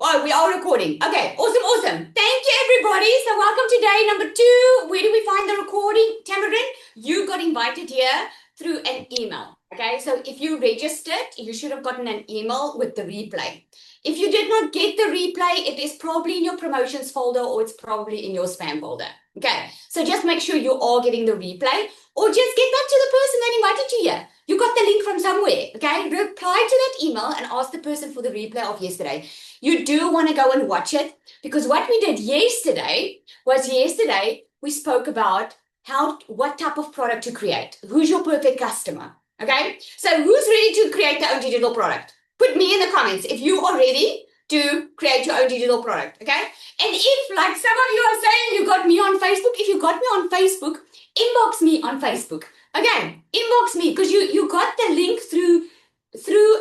Oh, we are recording. Okay, awesome. Thank you, everybody. So, welcome to day number 2. Where do we find the recording? Tamarin, you got invited here through an email. Okay, so if you registered, you should have gotten an email with the replay. If you did not get the replay, it is probably in your promotions folder or it's probably in your spam folder. Okay, so just make sure you are getting the replay or just get back to the person that invited you here. You got the link from somewhere. Okay, reply to that email and ask the person for the replay of yesterday. You do want to go and watch it because what we did yesterday we spoke about what type of product to create. Who's your perfect customer? Okay, so who's ready to create their own digital product? Put me in the comments if you are ready to create your own digital product. Okay, and if like some of you are saying you got me on Facebook, if you got me on Facebook, inbox me on Facebook. Okay, inbox me because you got the link through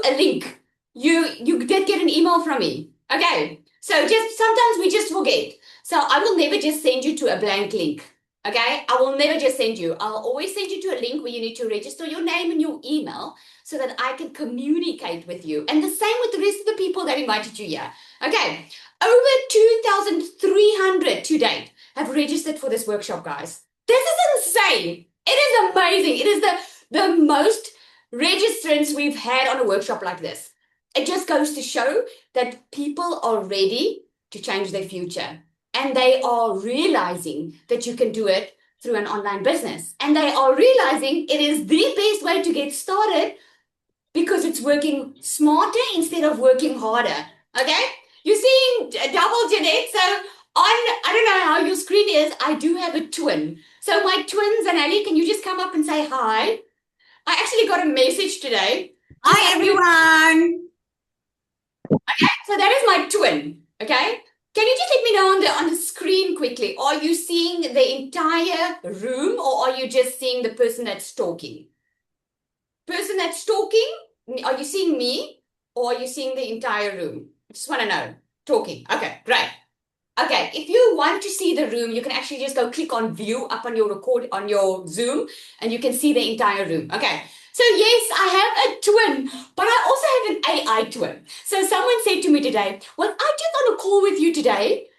a link. You did get an email from me. Okay, so just sometimes we just forget. So I will never just send you to a blank link. Okay, I will never just send you. I'll always send you to a link where you need to register your name and your email so that I can communicate with you. And the same with the rest of the people that invited you here. Okay, over 2,300 to date have registered for this workshop, guys. This is insane. It is amazing. It is the most registrants we've had on a workshop like this. It just goes to show that people are ready to change their future and they are realizing that you can do it through an online business and they are realizing it is the best way to get started because it's working smarter instead of working harder. Okay, you're seeing double Jeanette. So I don't know how your screen is, I do have a twin. So my twins, and Ali, can you just come up and say hi? I actually got a message today. Hi, everyone. So that is my twin, okay? Can you just let me know on the screen quickly? Are you seeing the entire room or are you just seeing the person that's talking? Person that's talking, are you seeing me or are you seeing the entire room? I just want to know. Talking. Okay, great. Okay, if you want to see the room, you can actually just go click on view up on your Zoom and you can see the entire room. Okay. So yes, I have a twin, but I also have an AI twin. So someone said to me today, well, I just on a call with you today,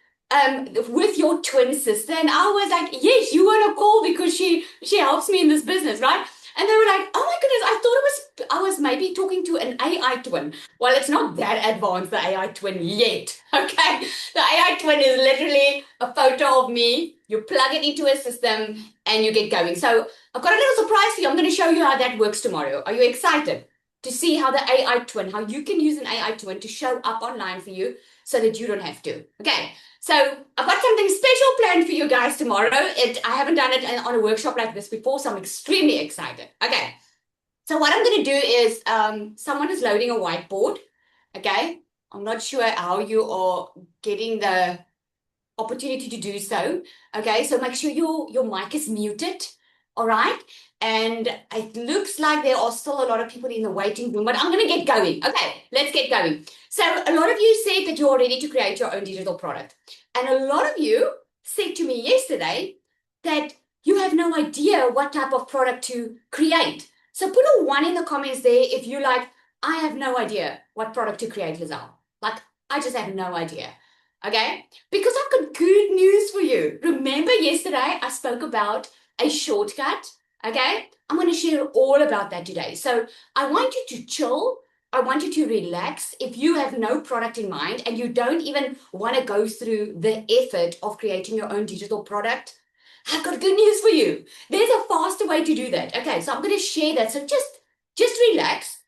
with your twin sister. And I was like, yes, you want a call because she helps me in this business, right? And they were like, oh my goodness, I thought I was maybe talking to an AI twin. Well, it's not that advanced, the AI twin yet. Okay. The AI twin is literally a photo of me. You plug it into a system and you get going. So I've got a little surprise for you. I'm going to show you how that works tomorrow. Are you excited to see how the AI twin, how you can use an AI twin to show up online for you so that you don't have to? Okay. So I've got something special planned for you guys tomorrow. I haven't done it on a workshop like this before, so I'm extremely excited. Okay. So what I'm going to do is someone is loading a whiteboard. Okay. I'm not sure how you are getting the opportunity to do so. Okay. So make sure your mic is muted. All right. And it looks like there are still a lot of people in the waiting room, but I'm going to get going. Okay. Let's get going. So a lot of you said that you're ready to create your own digital product. And a lot of you said to me yesterday that you have no idea what type of product to create. So put a 1 in the comments there if you like, I have no idea what product to create, Lizelle. Like, I just have no idea. Okay? Because I've got good news for you. Remember yesterday I spoke about a shortcut? Okay? I'm going to share all about that today. So I want you to chill. I want you to relax. If you have no product in mind and you don't even want to go through the effort of creating your own digital product, I've got good news for you. There's a faster way to do that. Okay, so I'm going to share that. So just relax.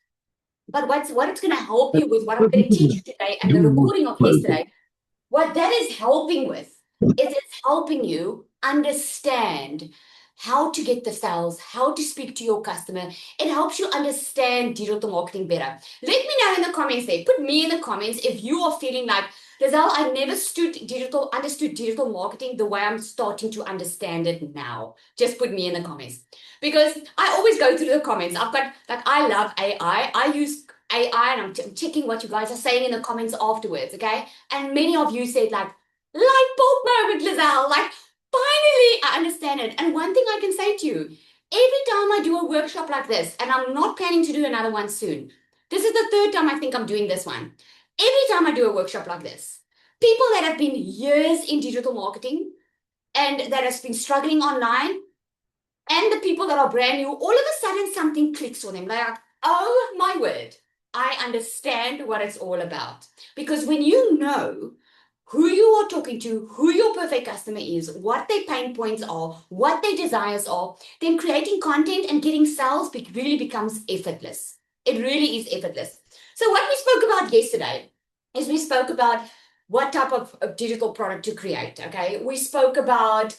But what it's going to help you with, what I'm going to teach you today and the recording of yesterday, what that is helping with is it's helping you understand how to get the sales, how to speak to your customer. It helps you understand digital marketing better. Let me know in the comments there. Put me in the comments if you are feeling like, Lizelle, I never understood digital marketing the way I'm starting to understand it now. Just put me in the comments. Because I always go through the comments. I love AI. I use AI and I'm checking what you guys are saying in the comments afterwards, okay? And many of you said like, light bulb moment, Lizelle, like, finally I understand it. And one thing I can say to you, every time I do a workshop like this, and I'm not planning to do another one soon, This is the third time I think I'm doing this one. Every time I do a workshop like this, people that have been years in digital marketing and that has been struggling online, and the people that are brand new, all of a sudden something clicks for them. Like, oh my word, I understand what it's all about. Because when you know who you are talking to, who your perfect customer is, what their pain points are, what their desires are, then creating content and getting sales really becomes effortless. It really is effortless. So what we spoke about yesterday is we spoke about what type of digital product to create. Okay, we spoke about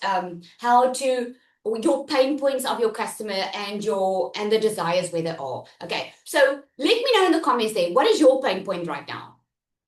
how to your pain points of your customer and the desires where they are. Okay, so let me know in the comments there, what is your pain point right now?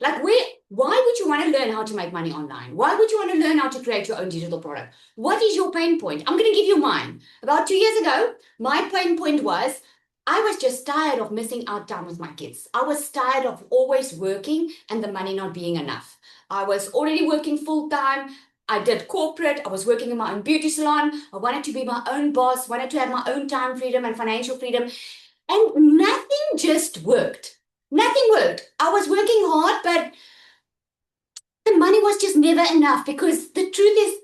Like, why would you want to learn how to make money online? Why would you want to learn how to create your own digital product? What is your pain point? I'm going to give you mine. About 2 years ago, my pain point was I was just tired of missing out time with my kids. I was tired of always working and the money not being enough. I was already working full time. I did corporate. I was working in my own beauty salon. I wanted to be my own boss, wanted to have my own time freedom and financial freedom. And nothing just worked. Nothing worked. I was working hard, but the money was just never enough, because the truth is,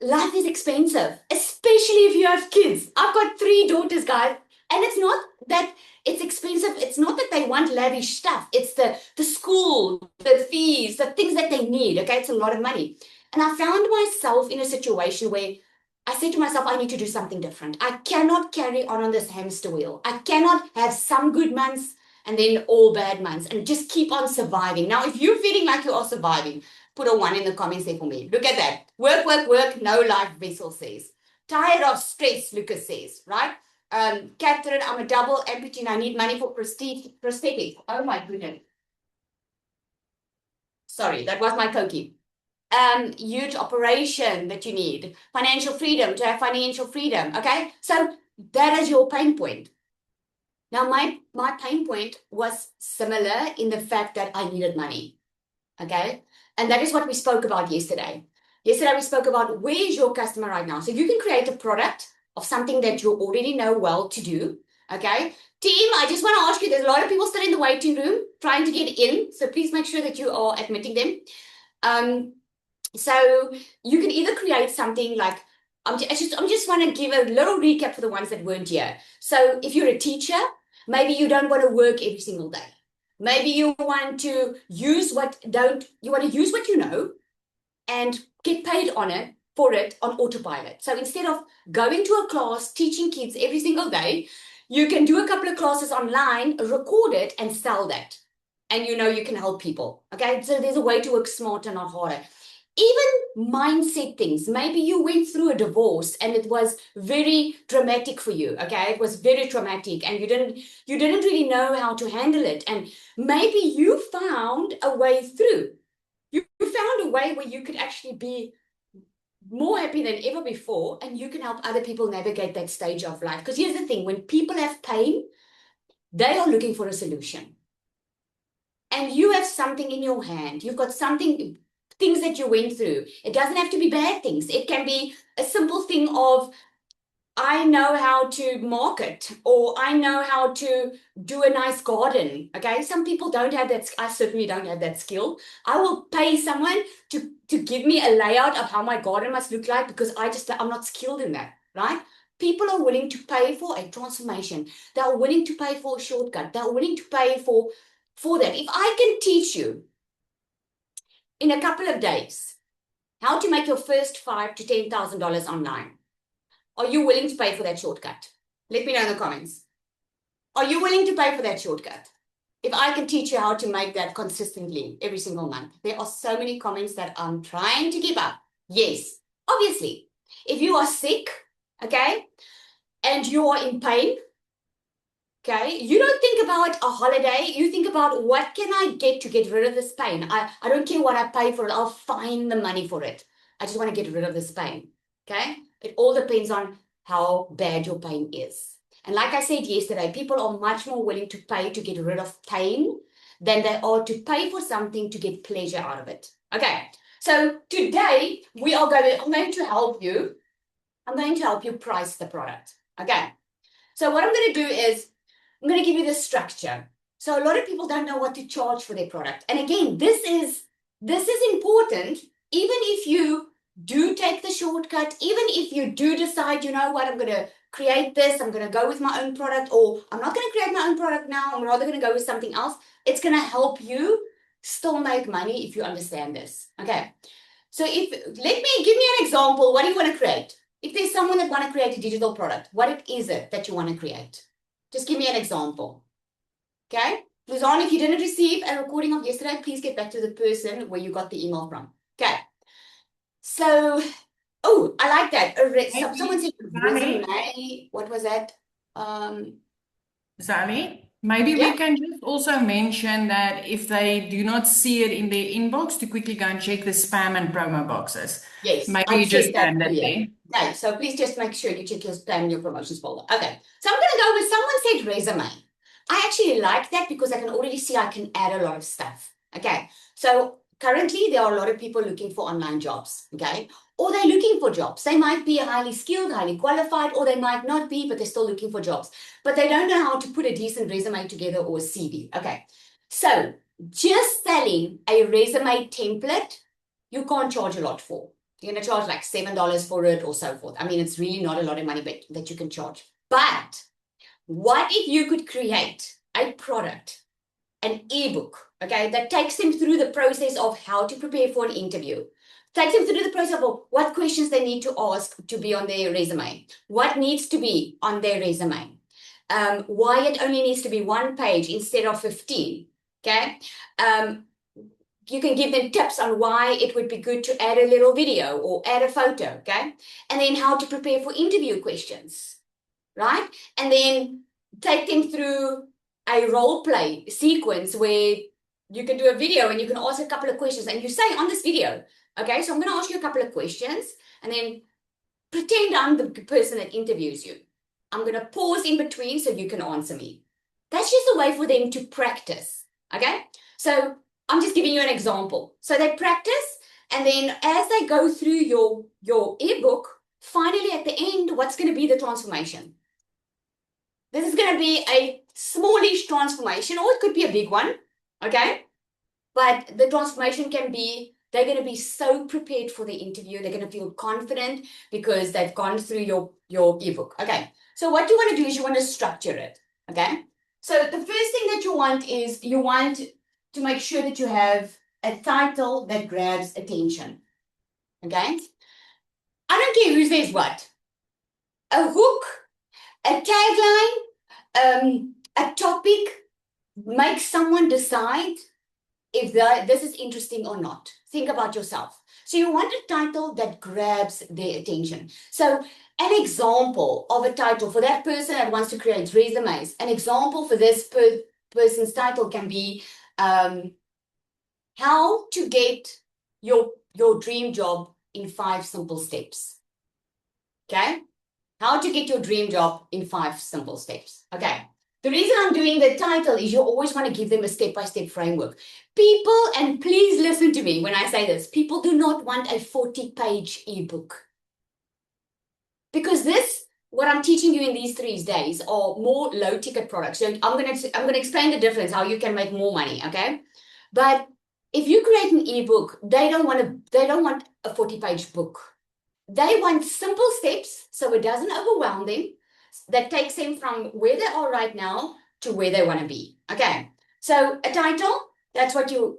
life is expensive, especially if you have kids. I've got 3 daughters, guys, and it's not that it's expensive. It's not that they want lavish stuff. It's the school, the fees, the things that they need. Okay, it's a lot of money. And I found myself in a situation where I said to myself, I need to do something different. I cannot carry on this hamster wheel. I cannot have some good months and then all bad months and just keep on surviving. Now, if you're feeling like you are surviving, put a 1 in the comments there for me. Look at that. Work, work, work. No life, Vessel says. Tired of stress, Lucas says, right? Catherine, I'm a double amputee and I need money for prosthetic. Oh my goodness. Sorry, that was my Koki. Huge operation that you need. Financial freedom, to have financial freedom. Okay, so that is your pain point. Now, my pain point was similar in the fact that I needed money. Okay, and that is what we spoke about yesterday. Yesterday, we spoke about where is your customer right now. So you can create a product of something that you already know well to do. Okay, team, I just want to ask you, there's a lot of people still in the waiting room trying to get in. So please make sure that you are admitting them. So you can either create something like, I just want to give a little recap for the ones that weren't here. So if you're a teacher, maybe you don't want to work every single day. Maybe you want to use what you know and get paid for it on autopilot. So instead of going to a class, teaching kids every single day, you can do a couple of classes online, record it and sell that. And you can help people. Okay, so there's a way to work smarter, not harder. Even mindset things. Maybe you went through a divorce and it was very dramatic for you. Okay, it was very traumatic and you didn't really know how to handle it. And maybe you found a way through. You found a way where you could actually be more happy than ever before, and you can help other people navigate that stage of life. Because here's the thing, when people have pain, they are looking for a solution. And you have something in your hand. You've got things that you went through. It doesn't have to be bad things. It can be a simple thing of, I know how to market, or I know how to do a nice garden. Okay, some people don't have that. I certainly don't have that skill. I will pay someone to give me a layout of how my garden must look like, because I'm not skilled in that, right? People are willing to pay for a transformation. They're willing to pay for a shortcut. They're willing to pay for that. If I can teach you in a couple of days how to make your first $5,000 to $10,000 online, are you willing to pay for that shortcut? Let me know in the comments. Are you willing to pay for that shortcut? If I can teach you how to make that consistently every single month. There are so many comments that I'm trying to keep up. Yes, obviously. If you are sick, okay, and you are in pain, okay, you don't think about a holiday. You think about, what can I get to get rid of this pain? I don't care what I pay for it. I'll find the money for it. I just want to get rid of this pain, okay? It all depends on how bad your pain is. And like I said yesterday, people are much more willing to pay to get rid of pain than they are to pay for something to get pleasure out of it. Okay, so today I'm going to help you. I'm going to help you price the product. Okay, so what I'm going to do is I'm going to give you the structure. So a lot of people don't know what to charge for their product. And again, this is important. Even if you do take the shortcut, even if you do decide, you know what, I'm going to create this, I'm going to go with my own product, or I'm not going to create my own product now, I'm rather going to go with something else. It's going to help you still make money if you understand this. Okay. So give me an example. What do you want to create? If there's someone that want to create a digital product, what is it that you want to create? Just give me an example. Okay. Luzanne, if you didn't receive a recording of yesterday, please get back to the person where you got the email from. Okay. So, oh, I like that. Someone said resume. What was that? Sally, maybe Yeah. we can just also mention that if they do not see it in their inbox, to quickly go and check the spam and promo boxes. Yes, Maybe I've you just said that send it earlier. there. Okay, so please just make sure you check your spam and your promotions folder. Okay, so I'm going to go with someone said resume. I actually like that because I can already see I can add a lot of stuff. Okay, so currently there are a lot of people looking for online jobs. Okay, or they're looking for jobs. They might be highly skilled, highly qualified, or they might not be, but they're still looking for jobs. But they don't know how to put a decent resume together or a CV. Okay, so just selling a resume template, you can't charge a lot for. You're going to charge like $7 for it or so forth. I mean, it's really not a lot of money that you can charge. But what if you could create a product, an ebook, okay, that takes them through the process of how to prepare for an interview, takes them through the process of what questions they need to ask to be on their resume, what needs to be on their resume, why it only needs to be 1 page instead of 15, okay? You can give them tips on why it would be good to add a little video or add a photo, okay? And then how to prepare for interview questions, right? And then take them through a role play sequence where you can do a video and you can ask a couple of questions and you say on this video, okay, so I'm going to ask you a couple of questions and then pretend I'm the person that interviews you. I'm going to pause in between so you can answer me. That's just a way for them to practice, okay? So I'm just giving you an example. So they practice, and then as they go through your ebook, finally at the end, what's going to be the transformation? This is going to be a smallish transformation, or it could be a big one, okay? But the transformation can be, they're going to be so prepared for the interview. They're going to feel confident because they've gone through your ebook. Okay, so what you want to do is you want to structure it, okay? So the first thing that you want is you want to make sure that you have a title that grabs attention, okay? I don't care who says what. A hook, a tagline, a topic makes someone decide if this is interesting or not. Think about yourself. So you want a title that grabs their attention. So an example of a title for that person that wants to create resumes, an example for this person's title can be how to get your dream job in 5 simple steps. Okay? How to get your dream job in 5 simple steps. Okay. The reason I'm doing the title is you always want to give them a step-by-step framework. People, and please listen to me when I say this, people do not want a 40-page ebook. Because what I'm teaching you in these 3 days are more low-ticket products. So I'm gonna explain the difference, how you can make more money, okay? But if you create an ebook, they don't want a 40-page book. They want simple steps so it doesn't overwhelm them, that takes them from where they are right now to where they want to be. Okay, so a title, that's what you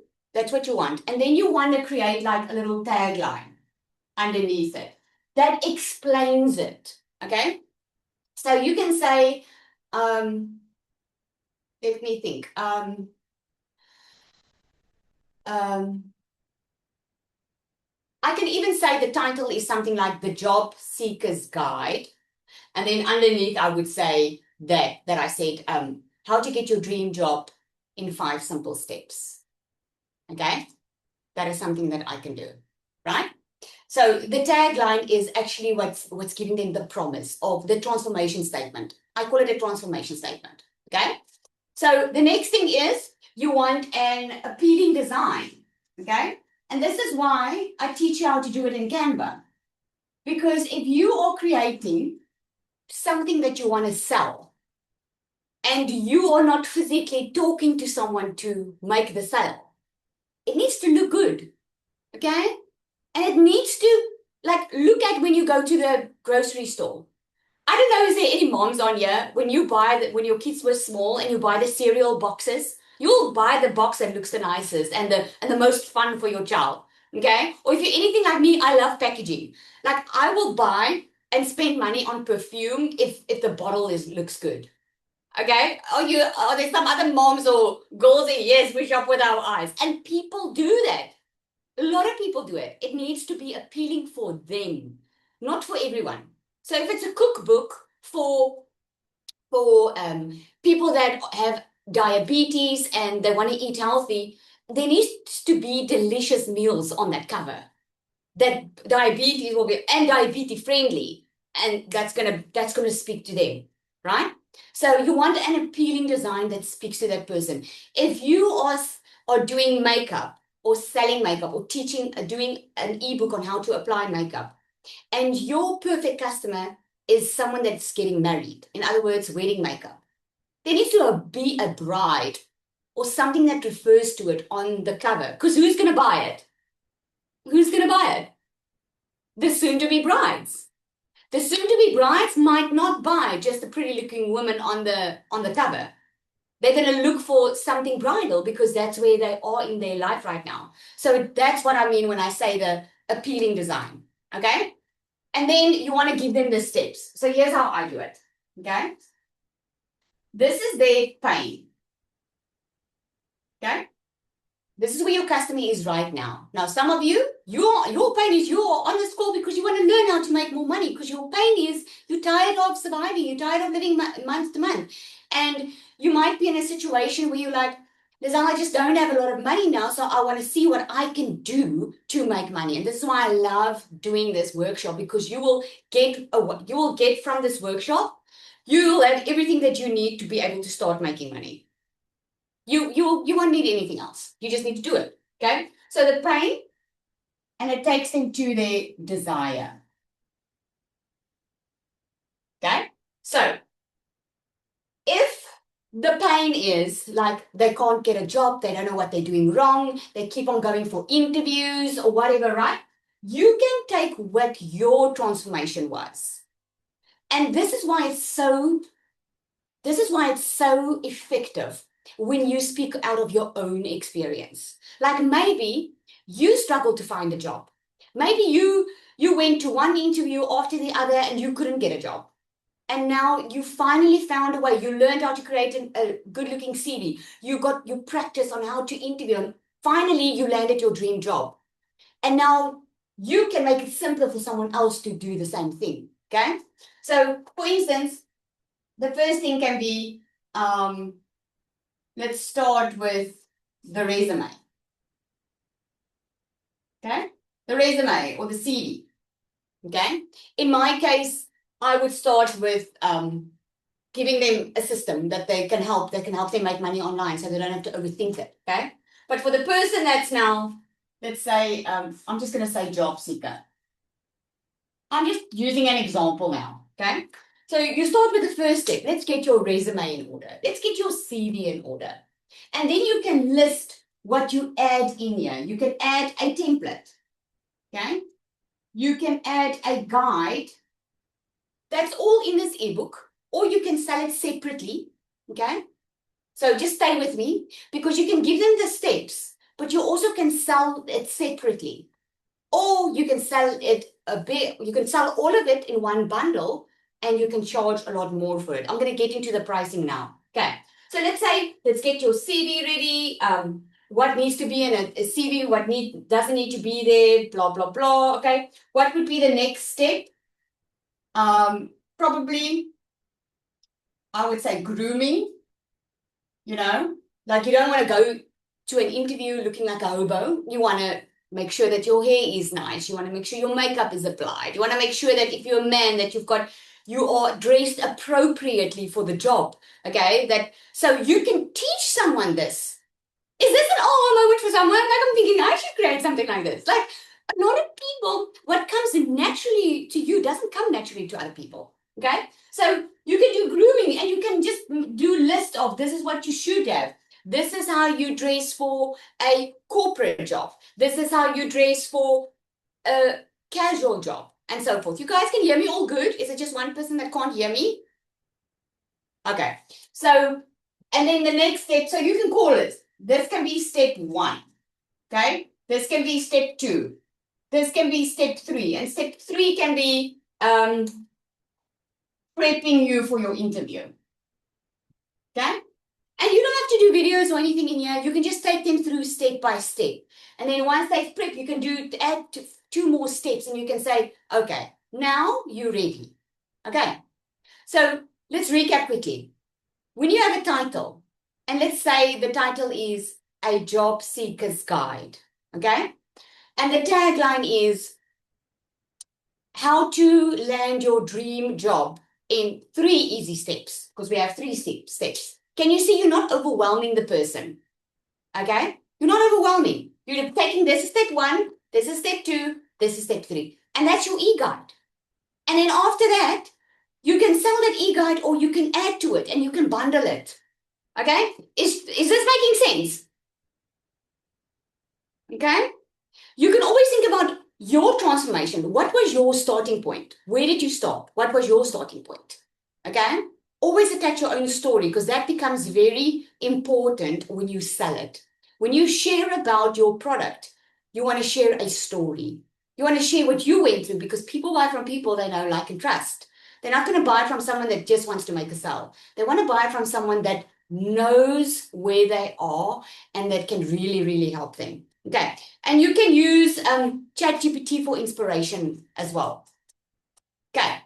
want. And then you want to create like a little tagline underneath it that explains it. Okay, so you can say, let me think. I can even say the title is something like The Job Seeker's Guide. And then underneath, I would say that I said, how to get your dream job in 5 simple steps. Okay? That is something that I can do, right? So the tagline is actually what's giving them the promise of the transformation statement. I call it a transformation statement, okay? So the next thing is you want an appealing design, okay? And this is why I teach you how to do it in Canva. Because if you are creating something that you want to sell, and you are not physically talking to someone to make the sale, it needs to look good, okay? And it needs to, like, look at when you go to the grocery store. I don't know, is there any moms on here? When you buy when your kids were small and you buy the cereal boxes, you'll buy the box that looks the nicest and the most fun for your child. Okay? Or if you're anything like me, I love packaging. Like I will buy and spend money on perfume if the bottle looks good. Okay? Are there some other moms or girls that yes, we shop with our eyes. And people do that. A lot of people do it. It needs to be appealing for them, not for everyone. So if it's a cookbook for people that have diabetes and they want to eat healthy, there needs to be delicious meals on that cover that diabetes will be and diabetes friendly, and that's gonna speak to them, right? So you want an appealing design that speaks to that person. If you are doing makeup or selling makeup or teaching doing an ebook on how to apply makeup, and your perfect customer is someone that's getting married, in other words, wedding makeup, there needs to be a bride or something that refers to it on the cover. Because who's going to buy it? Who's going to buy it? The soon-to-be brides. The soon-to-be brides might not buy just a pretty-looking woman on the cover. They're going to look for something bridal because that's where they are in their life right now. So that's what I mean when I say the appealing design. Okay? And then you want to give them the steps. So here's how I do it. Okay? This is their pain. Okay? This is where your customer is right now. Now, some of you, your pain is you're on this call because you want to learn how to make more money, because your pain is you're tired of surviving, you're tired of living month to month. And you might be in a situation where you're like, Lizelle, I just don't have a lot of money now, so I want to see what I can do to make money. And this is why I love doing this workshop, because you will get from this workshop, you will have everything that you need to be able to start making money. You won't need anything else. You just need to do it. Okay. So the pain, and it takes them to their desire. Okay. So if the pain is like they can't get a job, they don't know what they're doing wrong, they keep on going for interviews or whatever, right? You can take what your transformation was. And this is why it's so effective when you speak out of your own experience. Like maybe you struggled to find a job. Maybe you went to one interview after the other and you couldn't get a job. And now you finally found a way. You learned how to create a good-looking CV. You practice on how to interview. And finally, you landed your dream job. And now you can make it simpler for someone else to do the same thing. Okay? So, for instance, the first thing can be, let's start with the resume. Okay? The resume or the CV. Okay? In my case, I would start with giving them a system that can help them make money online so they don't have to overthink it. Okay? But for the person that's now, let's say, I'm just going to say job seeker. I'm just using an example now. Okay? So you start with the first step. Let's get your resume in order. Let's get your CV in order. And then you can list what you add in here. You can add a template. Okay? You can add a guide. That's all in this ebook. Or you can sell it separately. Okay? So just stay with me, because you can give them the steps, but you also can sell it separately. Or you can sell it a bit, you can sell all of it in one bundle, and you can charge a lot more for it. I'm going to get into the pricing now. Okay. So let's get your CV ready. What needs to be in a CV, what doesn't need to be there, blah, blah, blah. Okay. What would be the next step? Probably, I would say grooming. You know, like you don't want to go to an interview looking like a hobo. You want to make sure that your hair is nice. You want to make sure your makeup is applied. You want to make sure that if you're a man, that you are dressed appropriately for the job. Okay, so you can teach someone this. Is this an aha moment for someone? Like I'm thinking I should create something like this. Like a lot of people, what comes naturally to you doesn't come naturally to other people. Okay, so you can do grooming and you can just do list of this is what you should have. This is how you dress for a corporate job. This is how you dress for a casual job and so forth. You guys can hear me all good? Is it just one person that can't hear me? Okay, so, and then the next step, so you can call it. This can be step 1. Okay, this can be step 2. This can be step 3. And step 3 can be prepping you for your interview. Okay? And you don't have to do videos or anything in here. You can just take them through step by step. And then once they've prepped, you can add 2 more steps and you can say, okay, now you're ready. Okay? So let's recap quickly. When you have a title, and let's say the title is A Job Seeker's Guide. Okay? And the tagline is how to land your dream job in 3 easy steps, because we have 3 steps. Can you see you're not overwhelming the person? Okay? You're not overwhelming. You're taking this is step 1, this is step 2, this is step 3. And that's your e-guide. And then after that, you can sell that e-guide or you can add to it and you can bundle it. Okay? Is this making sense? Okay? You can always think about your transformation. What was your starting point? Where did you start? What was your starting point? Okay? Always attach your own story because that becomes very important when you sell it. When you share about your product, you want to share a story. You want to share what you went through because people buy from people they know, like, and trust. They're not going to buy from someone that just wants to make a sale. They want to buy from someone that knows where they are and that can really, really help them. Okay, and you can use ChatGPT for inspiration as well. Okay,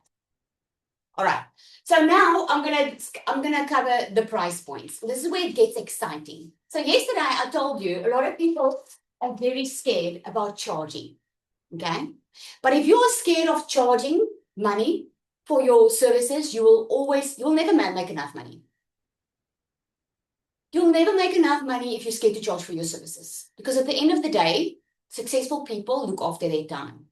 all right. So now I'm gonna cover the price points. This is where it gets exciting. So yesterday I told you a lot of people are very scared about charging. Okay, but if you're scared of charging money for your services, you'll never make enough money. You'll never make enough money if you're scared to charge for your services. Because at the end of the day, successful people look after their time.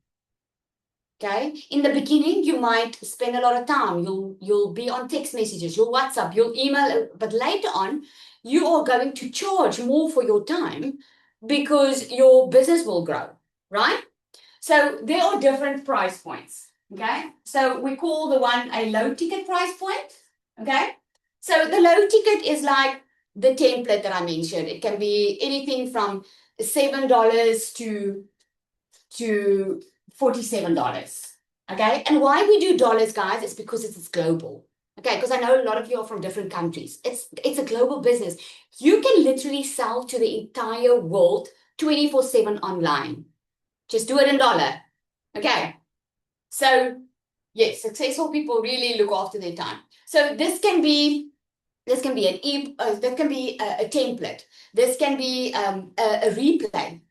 Okay? In the beginning, you might spend a lot of time. You'll be on text messages, you'll WhatsApp, you'll email, but later on, you are going to charge more for your time because your business will grow, right? So there are different price points. Okay? So we call the one a low ticket price point. Okay? So the low ticket is like the template that I mentioned. It can be anything from $7 to $47. Okay, and why we do dollars, guys, is because it's global. Okay, because I know a lot of you are from different countries. It's a global business. You can literally sell to the entire world 24/7 online. Just do it in dollar. Okay, so yes, successful people really look after their time. So this can be a template. This can be a replay.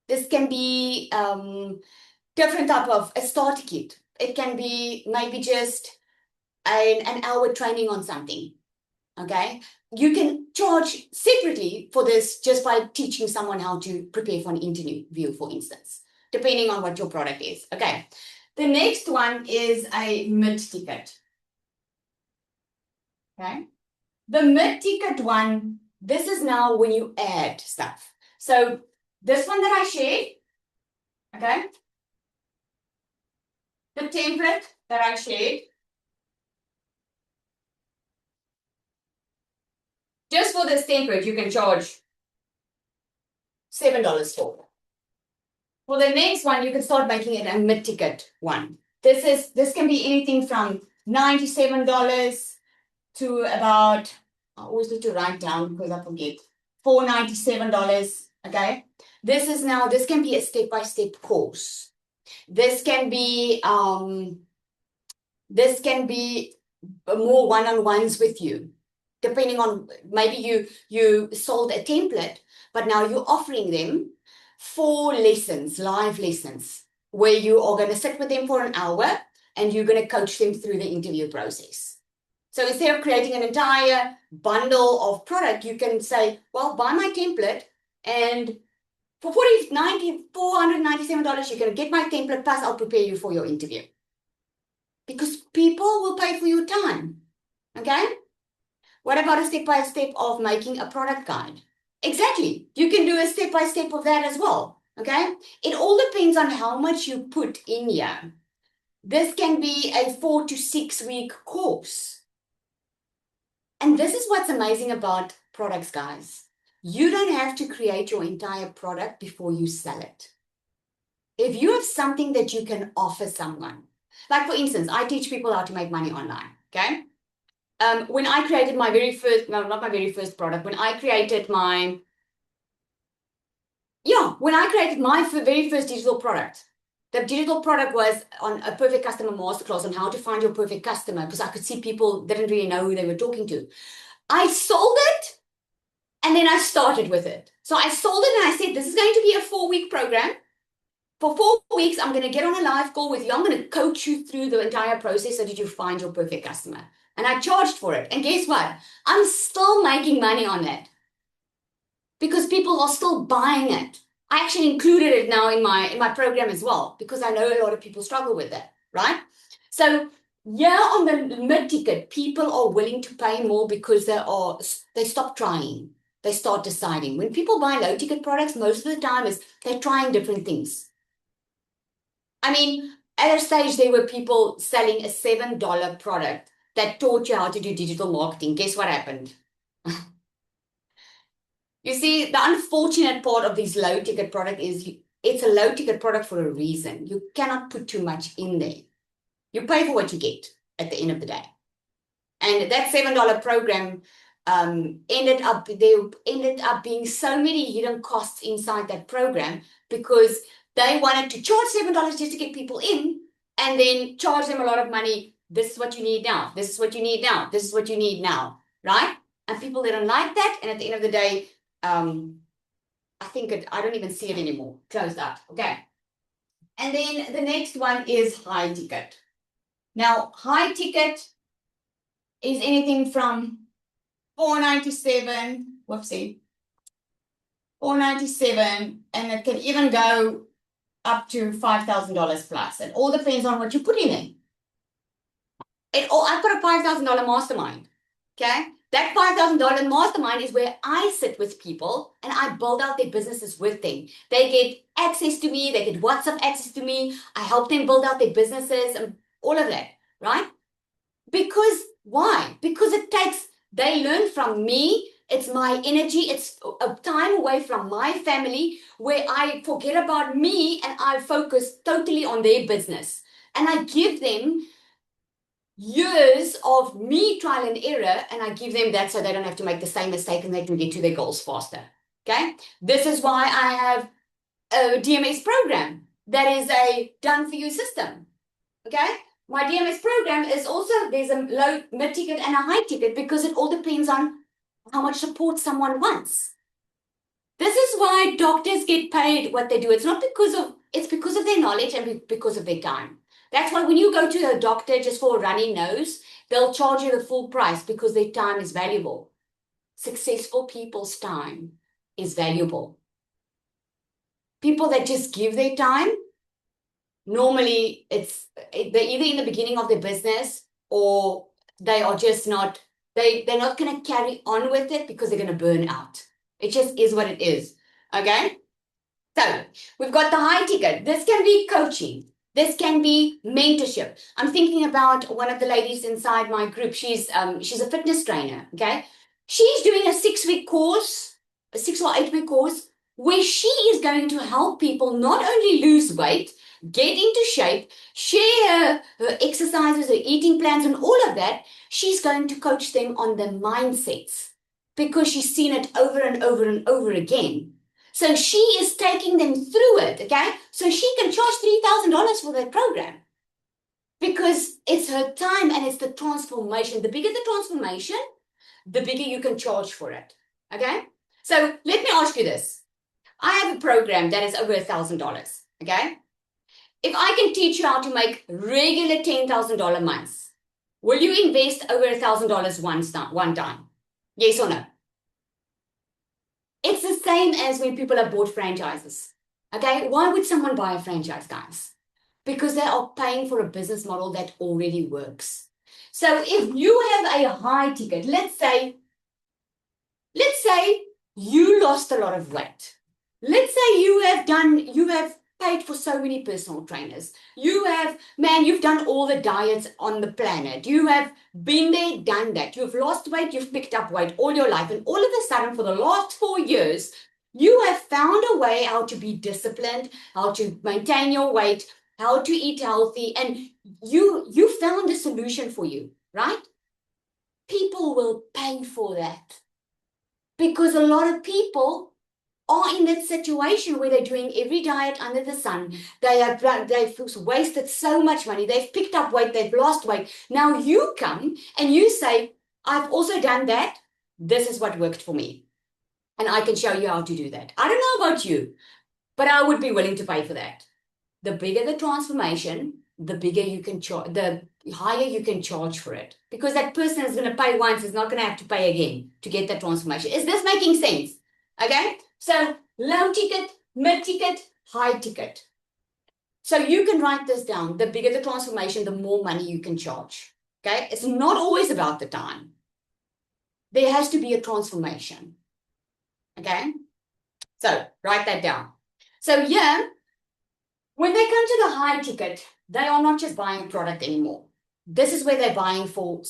This can be different type of a starter kit. It can be maybe just an hour training on something. Okay, you can charge separately for this just by teaching someone how to prepare for an interview, for instance, depending on what your product is. Okay, the next one is a mid-ticket. Okay. The mid-ticket one, this is now when you add stuff. So this one that I shared, okay? The template that I shared, just for this template, you can charge $7 for. For the next one, you can start making it a mid-ticket one. This can be anything from $97 to about, I always need to write down because I forget, $497, okay? This can be a step-by-step course. This can be more one-on-ones with you, depending on maybe you sold a template, but now you're offering them 4 lessons, live lessons, where you are going to sit with them for an hour and you're going to coach them through the interview process. So instead of creating an entire bundle of product, you can say, well, buy my template and for $497, you're going to get my template, plus I'll prepare you for your interview. because people will pay for your time. Okay? What about a step-by-step of making a product guide? Exactly. You can do a step-by-step of that as well. Okay? It all depends on how much you put in here. This can be a 4 to 6 week course. And this is what's amazing about products, guys. You don't have to create your entire product before you sell it. If you have something that you can offer someone, like for instance, I teach people how to make money online, okay? When I created my very first, no, not my very first product, when I created my very first digital product, the digital product was on a perfect customer masterclass on how to find your perfect customer, because I could see people didn't really know who they were talking to. I sold it, and then I started with it. So I sold it, and I said, this is going to be a 4-week program. For 4 weeks, I'm going to get on a live call with you. I'm going to coach you through the entire process so that you find your perfect customer. And I charged for it. And guess what? I'm still making money on that because people are still buying it. I actually included it now in my program as well, because I know a lot of people struggle with that, right? So yeah, on the mid-ticket, people are willing to pay more because they stop trying. They start deciding. When people buy low-ticket products, most of the time they're trying different things. I mean, at a stage, there were people selling a $7 product that taught you how to do digital marketing. Guess what happened? You see, the unfortunate part of this low ticket product is it's a low ticket product for a reason. You cannot put too much in there. You pay for what you get at the end of the day. And that $7 program ended up being so many hidden costs inside that program, because they wanted to charge $7 just to get people in and then charge them a lot of money. This is what you need now. This is what you need now. This is what you need now, right? And people didn't like that. And at the end of the day, I don't even see it anymore. Closed up. Okay. And then the next one is high ticket. Now, high ticket is anything from $497, $497, and it can even go up to $5,000 plus. It all depends on what you put in there. I've got a $5,000 mastermind. Okay. That $5,000 mastermind is where I sit with people and I build out their businesses with them. They get access to me. They get WhatsApp access to me. I help them build out their businesses and all of that, right? Because why? Because they learn from me. It's my energy. It's a time away from my family where I forget about me and I focus totally on their business. And I give them years of me trial and error, and I give them that so they don't have to make the same mistake and they can get to their goals faster. Okay. This is why I have a DMS program that is a done for you system. Okay. My DMS program is also, there's a low, mid ticket and a high ticket, because it all depends on how much support someone wants. This is why doctors get paid what they do. It's because of their knowledge and because of their time. That's why when you go to a doctor just for a runny nose, they'll charge you the full price because their time is valuable. Successful people's time is valuable. People that just give their time, normally they're either in the beginning of their business or they are just not, they're not going to carry on with it because they're going to burn out. It just is what it is. Okay. So we've got the high ticket. This can be coaching. This can be mentorship. I'm thinking about one of the ladies inside my group. She's a fitness trainer. Okay. She's doing a 6-week course, a 6 or 8 week course, where she is going to help people not only lose weight, get into shape, share her exercises, her eating plans, and all of that. She's going to coach them on their mindsets because she's seen it over and over and over again. So she is taking them through it, okay? So she can charge $3,000 for that program because it's her time and it's the transformation. The bigger the transformation, the bigger you can charge for it, okay? So let me ask you this. I have a program that is over $1,000, okay? If I can teach you how to make regular $10,000 months, will you invest over $1,000 one time? Yes or no? It's the same as when people have bought franchises. Okay, why would someone buy a franchise, guys? because they are paying for a business model that already works. So if you have a high ticket, let's say you lost a lot of weight. Let's say you have paid for so many personal trainers. You've done all the diets on the planet. You have been there, done that. You've lost weight, you've picked up weight all your life. And all of a sudden, for the last 4 years, you have found a way how to be disciplined, how to maintain your weight, how to eat healthy. And you found a solution for you, right? People will pay for that. Because a lot of people are in that situation where they're doing every diet under the sun. They've wasted so much money. They've picked up weight. They've lost weight. Now you come and you say, I've also done that. This is what worked for me. And I can show you how to do that. I don't know about you, but I would be willing to pay for that. The bigger the transformation, the bigger you can charge, the higher you can charge for it. Because that person is going to pay once, is not going to have to pay again to get that transformation. Is this making sense? Okay? So low ticket, mid ticket, high ticket. So you can write this down. The bigger the transformation, the more money you can charge. Okay? It's not always about the time. There has to be a transformation. Okay? So write that down. So yeah, when they come to the high ticket, they are not just buying a product anymore. This is where they're paying for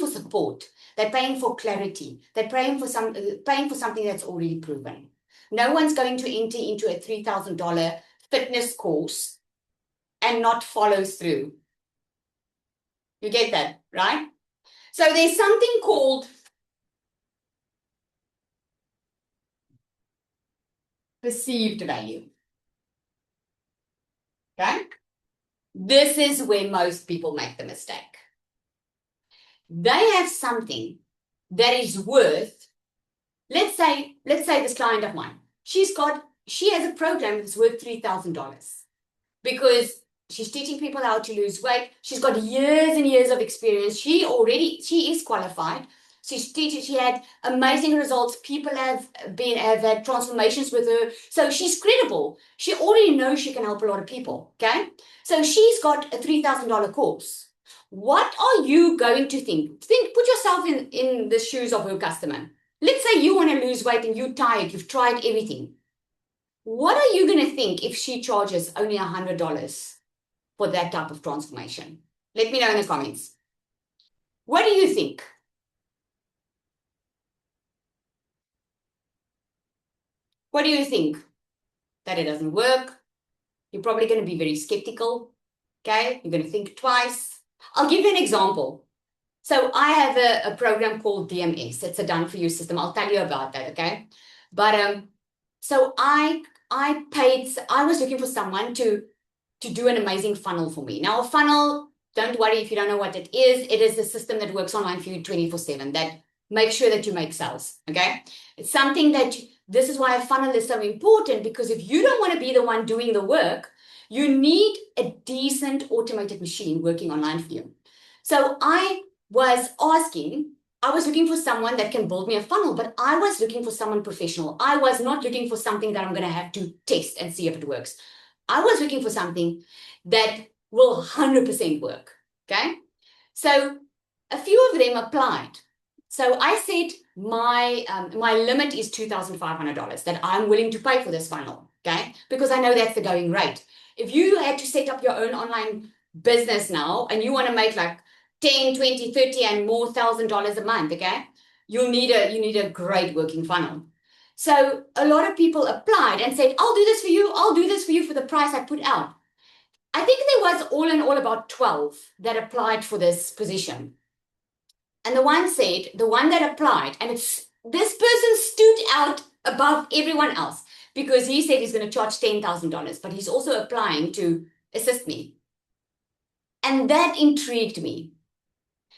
support. They're paying for clarity. They're paying for something that's already proven. No one's going to enter into a $3,000 fitness course and not follow through. You get that, right? So there's something called perceived value. Okay? This is where most people make the mistake. They have something that is worth, let's say this client of mine, she has a program that's worth $3,000 because she's teaching people how to lose weight. She's got years and years of experience. She is qualified. She's teaching, she had amazing results. People have had transformations with her. So she's credible. She already knows she can help a lot of people. Okay. So she's got a $3,000 course. What are you going to think? Put yourself in the shoes of your customer. Let's say you want to lose weight and you're tired. You've tried everything. What are you going to think if she charges only $100 for that type of transformation? Let me know in the comments. What do you think? What do you think? That it doesn't work? You're probably going to be very skeptical. Okay? You're going to think twice. I'll give you an example. So I have a program called DMS. It's a done for you system. I'll tell you about that. Okay? But so I was looking for someone to do an amazing funnel for me. Now a funnel, don't worry if you don't know what it is. It is a system that works online for you 24/7 that makes sure that you make sales. Okay? It's something that this is why a funnel is so important, because if you don't want to be the one doing the work, you need a decent automated machine working online for you. So I was looking for someone that can build me a funnel, but I was looking for someone professional. I was not looking for something that I'm going to have to test and see if it works. I was looking for something that will 100% work. Okay. So a few of them applied. So I said my limit is $2,500 that I'm willing to pay for this funnel. Okay. Because I know that's the going rate. If you had to set up your own online business now and you want to make like 10, 20, 30 and more $1,000 a month, okay, you need a great working funnel. So a lot of people applied and said, I'll do this for you. I'll do this for you for the price I put out. I think there was all in all about 12 that applied for this position. And the one that applied, and this person stood out above everyone else because he said he's going to charge $10,000, but he's also applying to assist me. And that intrigued me.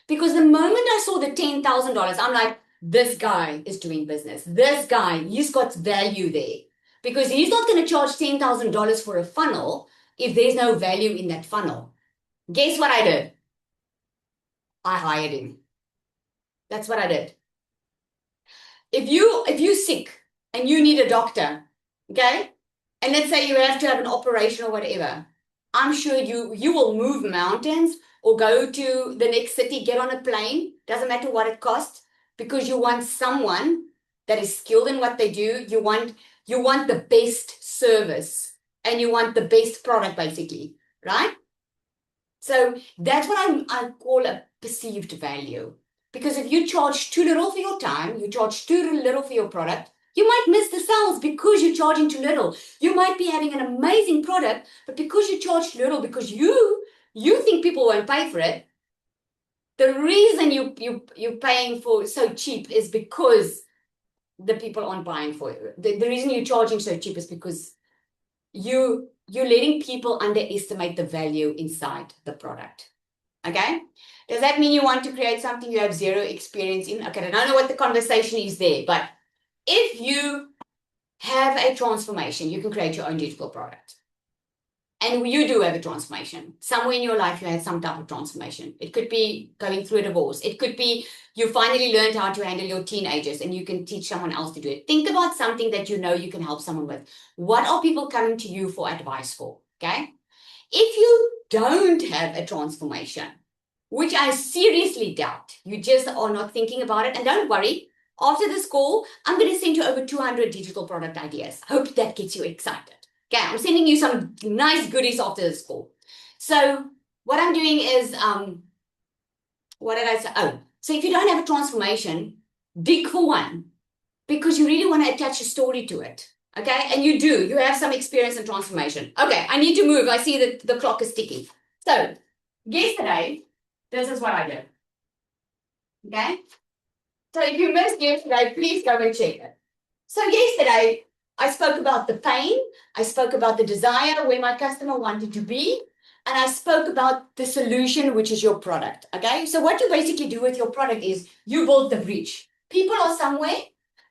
Because the moment I saw the $10,000, I'm like, this guy is doing business. This guy, he's got value there. Because he's not going to charge $10,000 for a funnel if there's no value in that funnel. Guess what I did? I hired him. That's what I did. If you're sick and you need a doctor, okay? And let's say you have to have an operation or whatever, I'm sure you will move mountains or go to the next city, get on a plane, doesn't matter what it costs, because you want someone that is skilled in what they do. You want the best service and you want the best product, basically, right? So that's what I call a perceived value. Because if you charge too little for your time, you charge too little for your product, you might miss the sales because you're charging too little. You might be having an amazing product, but because you charge too little, because you think people won't pay for it, the reason you're paying for so cheap is because the people aren't buying for it. The reason you're charging so cheap is because you're letting people underestimate the value inside the product. Okay? Does that mean you want to create something you have zero experience in? Okay, I don't know what the conversation is there, but if you have a transformation, you can create your own digital product. And you do have a transformation. Somewhere in your life, you had some type of transformation. It could be going through a divorce. It could be you finally learned how to handle your teenagers and you can teach someone else to do it. Think about something that you know you can help someone with. What are people coming to you for advice for? Okay? If you don't have a transformation, which I seriously doubt, you just are not thinking about it. And don't worry, after this call, I'm going to send you over 200 digital product ideas. Hope that gets you excited. Okay, I'm sending you some nice goodies after this call. So what I'm doing is, what did I say? Oh, so if you don't have a transformation, dig for one because you really want to attach a story to it. Okay, and you do. You have some experience in transformation. Okay, I need to move. I see that the clock is ticking. So yesterday, this is what I did. Okay, so if you missed yesterday, please go and check it. So yesterday, I spoke about the pain, I spoke about the desire where my customer wanted to be, and I spoke about the solution, which is your product. Okay, so what you basically do with your product is you build the bridge. People are somewhere,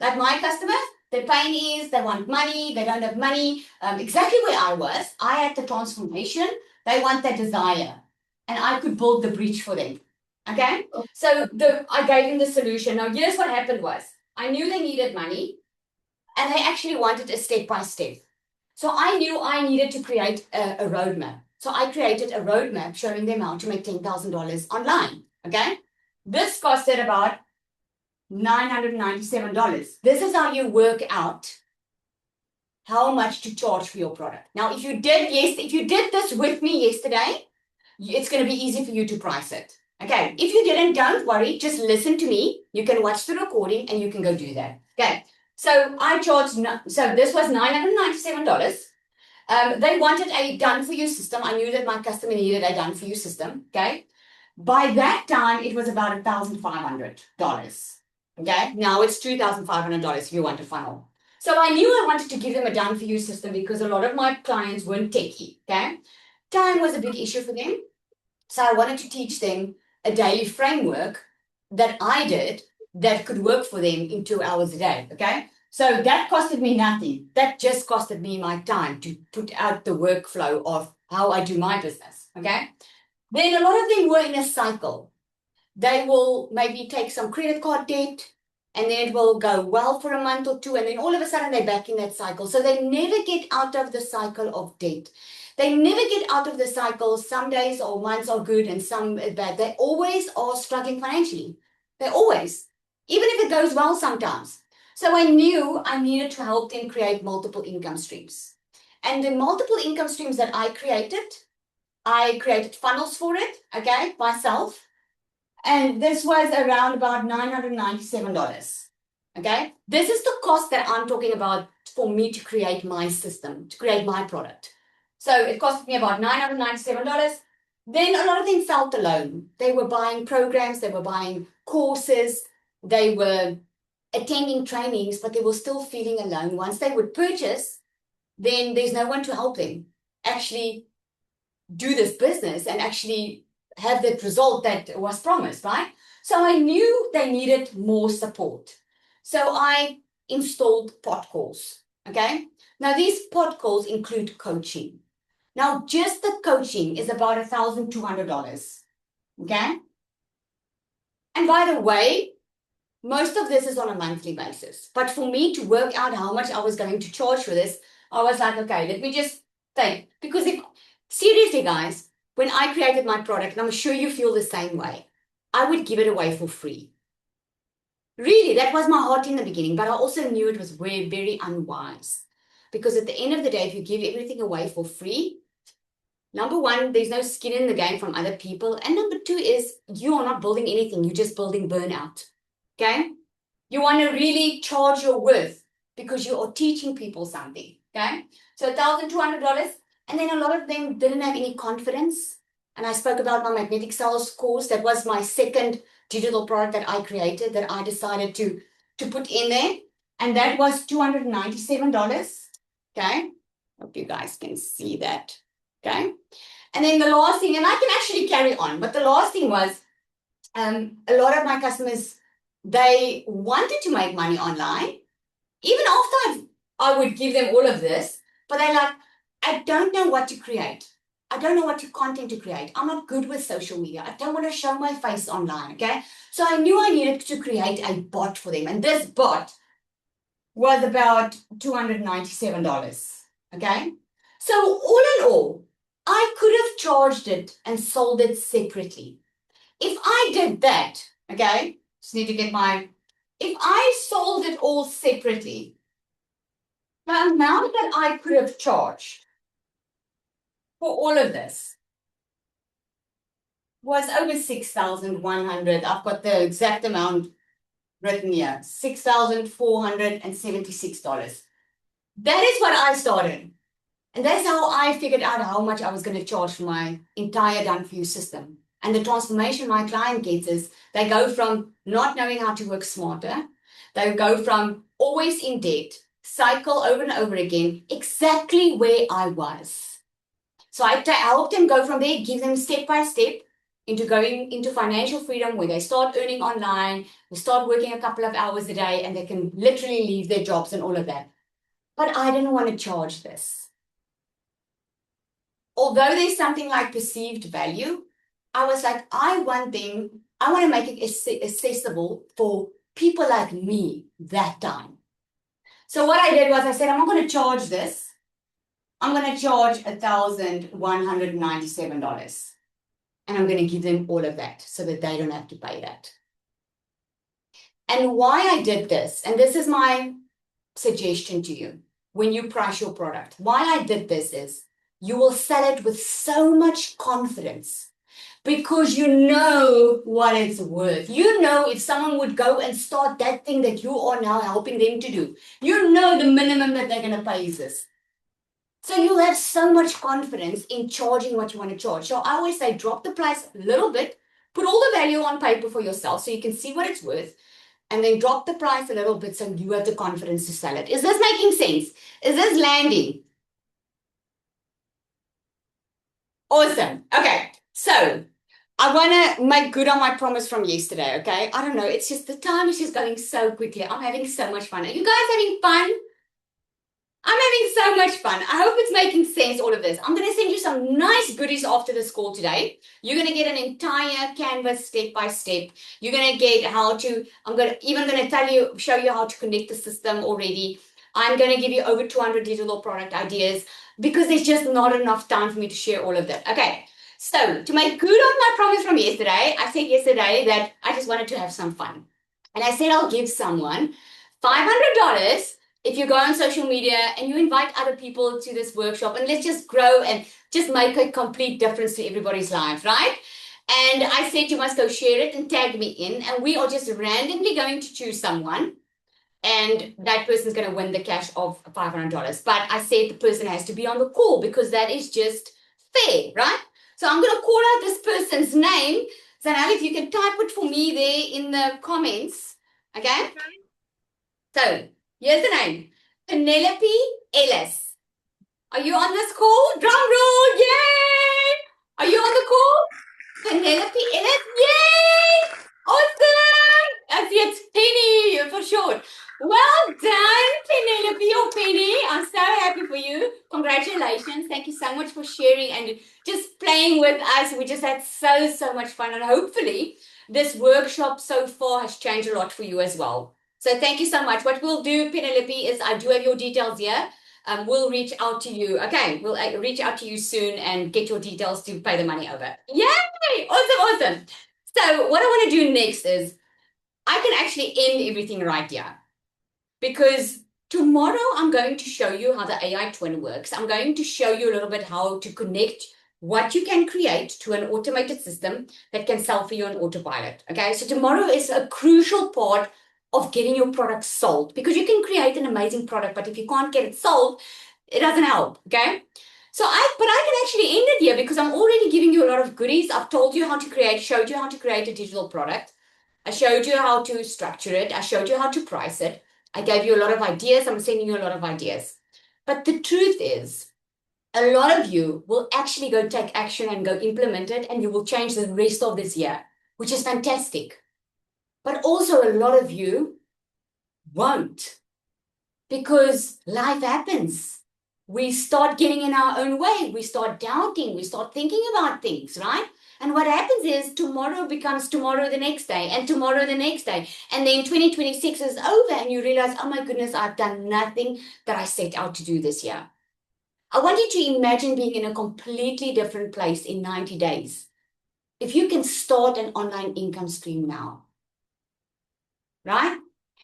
like my customers, their pain is they want money, they don't have money. Exactly where I was, I had the transformation, they want that desire, and I could build the bridge for them. Okay, so I gave them the solution. Now, here's what happened was I knew they needed money and they actually wanted a step by step. So I knew I needed to create a roadmap. So I created a roadmap showing them how to make $10,000 online. Okay. This costed about $997. This is how you work out how much to charge for your product. Now, if you did this with me yesterday, it's going to be easy for you to price it. Okay. If you didn't, don't worry. Just listen to me. You can watch the recording and you can go do that. Okay. So I charged, so this was $997. They wanted a done-for-you system. I knew that my customer needed a done-for-you system, okay? By that time, it was about $1,500, okay? Now it's $2,500 if you want a funnel. So I knew I wanted to give them a done-for-you system because a lot of my clients weren't techie, okay? Time was a big issue for them. So I wanted to teach them a daily framework that I did that could work for them in 2 hours a day, okay? So that costed me nothing. That just costed me my time to put out the workflow of how I do my business, okay? Then a lot of them were in a cycle. They will maybe take some credit card debt and then it will go well for a month or two and then all of a sudden they're back in that cycle. So they never get out of the cycle of debt. They never get out of the cycle. Some days or months are good and some are bad. They always are struggling financially. They always, even if it goes well sometimes. So I knew I needed to help them create multiple income streams. And the multiple income streams that I created funnels for it, okay, myself. And this was around about $997. Okay, this is the cost that I'm talking about for me to create my system, to create my product. So it cost me about $997. Then a lot of them felt alone. They were buying programs, they were buying courses, they were attending trainings, but they were still feeling alone. Once they would purchase, then there's no one to help them actually do this business and actually have that result that was promised, right? So I knew they needed more support. So I installed pod calls, okay? Now these pod calls include coaching. Now just the coaching is about $1,200, okay? And by the way, most of this is on a monthly basis. But for me to work out how much I was going to charge for this, I was like, okay, let me just think. Because Seriously, guys, when I created my product, and I'm sure you feel the same way, I would give it away for free. Really, that was my heart in the beginning, but I also knew it was very, very unwise. Because at the end of the day, if you give everything away for free, number one, there's no skin in the game from other people. And number two is you are not building anything, you're just building burnout. Okay? You want to really charge your worth because you are teaching people something. Okay? So $1,200. And then a lot of them didn't have any confidence. And I spoke about my magnetic sales course. That was my second digital product that I created that I decided to put in there. And that was $297. Okay? Hope you guys can see that. Okay? And then the last thing, and I can actually carry on, but the last thing was a lot of my customers, they wanted to make money online. Even after I would give them all of this, but they're like, I don't know what to create. I don't know what content to create. I'm not good with social media. I don't want to show my face online, okay? So I knew I needed to create a bot for them. And this bot was about $297, okay? So all in all, I could have charged it and sold it separately. If I did that, okay, just need to get if I sold it all separately, the amount that I could have charged for all of this was over 6,100. I've got the exact amount written here, $6,476. That is what I started. And that's how I figured out how much I was going to charge for my entire Done For You system. And the transformation my client gets is they go from not knowing how to work smarter, they go from always in debt, cycle over and over again, exactly where I was. So I help them go from there, give them step by step into going into financial freedom where they start earning online, they start working a couple of hours a day, and they can literally leave their jobs and all of that. But I didn't want to charge this. Although there's something like perceived value, I was like, I want to make it accessible for people like me that time. So what I did was I said, I'm not going to charge this. I'm going to charge $1,197. And I'm going to give them all of that so that they don't have to pay that. And why I did this, and this is my suggestion to you when you price your product, why I did this is you will sell it with so much confidence because you know what it's worth. You know if someone would go and start that thing that you are now helping them to do, you know the minimum that they're going to pay is this. So you'll have so much confidence in charging what you want to charge. So I always say drop the price a little bit, put all the value on paper for yourself so you can see what it's worth, and then drop the price a little bit so you have the confidence to sell it. Is this making sense? Is this landing? Awesome. Okay, so I want to make good on my promise from yesterday, okay? I don't know, it's just the time is just going so quickly. I'm having so much fun. Are you guys having fun? I'm having so much fun. I hope it's making sense, all of this. I'm going to send you some nice goodies after this call today. You're going to get an entire canvas step by step. You're going to get how to, even going to show you how to connect the system already. I'm going to give you over 200 digital product ideas because there's just not enough time for me to share all of that. Okay. So to make good on my promise from yesterday, I said yesterday that I just wanted to have some fun. And I said I'll give someone $500 if you go on social media and you invite other people to this workshop, and let's just grow and just make a complete difference to everybody's life, right? And I said you must go share it and tag me in, and we are just randomly going to choose someone, and that person's going to win the cash of $500. But I said the person has to be on the call because that is just fair, right? So I'm going to call out this person's name. Zanel, if you can type it for me there in the comments, okay? So here's the name, Penelope Ellis. Are you on this call? Drum roll, yay! Are you on the call? Penelope Ellis, yay! Awesome! I see it's Penny for short. Well done, Penelope or Penny. I'm so happy for you. Congratulations. Thank you so much for sharing and just playing with us. We just had so much fun, and hopefully this workshop so far has changed a lot for you as well. So thank you so much. What we'll do, Penelope, is I do have your details here. we'll reach out to you. Okay, we'll reach out to you soon and get your details to pay the money over. Yay! Awesome. So what I want to do next is I can actually end everything right here because tomorrow I'm going to show you how the AI twin works. I'm going to show you a little bit how to connect what you can create to an automated system that can sell for you on autopilot. Okay, so tomorrow is a crucial part of getting your product sold because you can create an amazing product, but if you can't get it sold, it doesn't help. Okay. But I can actually end it here because I'm already giving you a lot of goodies. I've told you how to create, showed you how to create a digital product. I showed you how to structure it. I showed you how to price it. I gave you a lot of ideas. I'm sending you a lot of ideas. But the truth is, a lot of you will actually go take action and go implement it, and you will change the rest of this year, which is fantastic. But also a lot of you won't because life happens. We start getting in our own way. We start doubting. We start thinking about things, right? And what happens is tomorrow becomes tomorrow the next day and tomorrow the next day. And then 2026 is over and you realize, oh my goodness, I've done nothing that I set out to do this year. I want you to imagine being in a completely different place in 90 days. If you can start an online income stream now, right?